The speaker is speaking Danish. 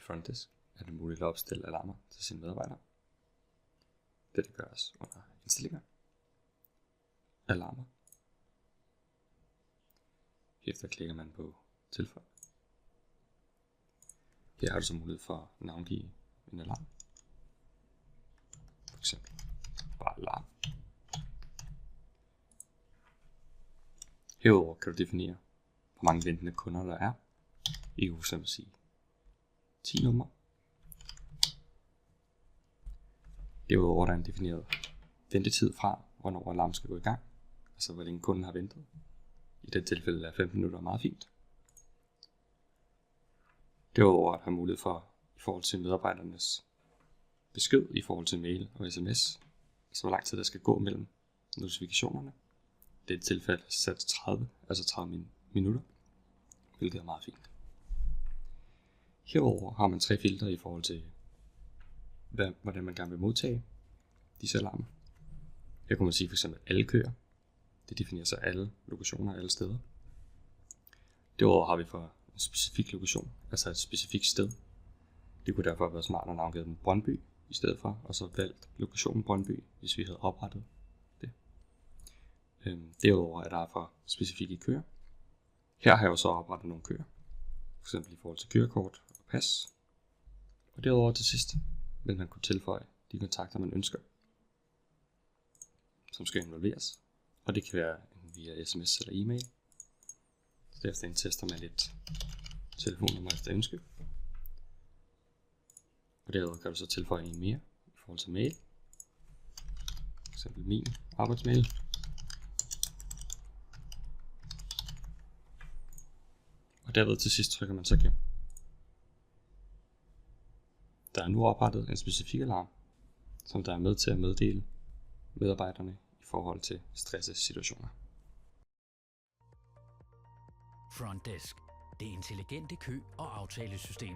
Frontdesk er det muligt at opstille alarmer til sine medarbejdere. Dette gøres under indstillinger, alarmer. Herefter klikker man på tilføj. Her har du så mulighed for at navngive en alarm. For eksempel bare alarm. Herudover kan du definere, hvor mange ventende kunder der er. I kan fx sige 10 numre. Derudover er der en defineret ventetid fra, hvornår alarmen skal gå i gang. Altså hvor længe kunden har ventet. I det tilfælde er 15 minutter meget fint. Derudover har mulighed for, i forhold til medarbejdernes besked, i forhold til mail og sms, altså hvor lang tid der skal gå mellem notifikationerne. Det er et tilfælde sat til 30, altså 30 minutter, hvilket er meget fint. Herover har man 3 filtre i forhold til, hvordan man gerne vil modtage disse alarmer. Her kunne man sige f.eks. alle køer. Det definerer så alle lokationer alle steder. Derudover har vi for en specifik lokation, altså et specifikt sted. Det kunne derfor være smart at navngive den Brøndby i stedet for, og så valgt lokationen Brøndby, hvis vi havde oprettet det. Derudover er der for specifikke køer. Her har jeg jo så oprettet nogle køer, f.eks. i forhold til kørekort og pas. Og derudover til sidst vil man kunne tilføje de kontakter, man ønsker, som skal involveres. Og det kan være via sms eller e-mail. Så derefter indtaster man et telefonnummer efter ønske. Og derudover kan du så tilføje en mere i forhold til mail. For eksempel min arbejdsmail. Og derved til sidst trykker man så gem. Der er nu oprettet en specifik alarm, som der er med til at meddele medarbejderne i forhold til stressesituationer. Frontdesk, det intelligente kø- og aftalesystem.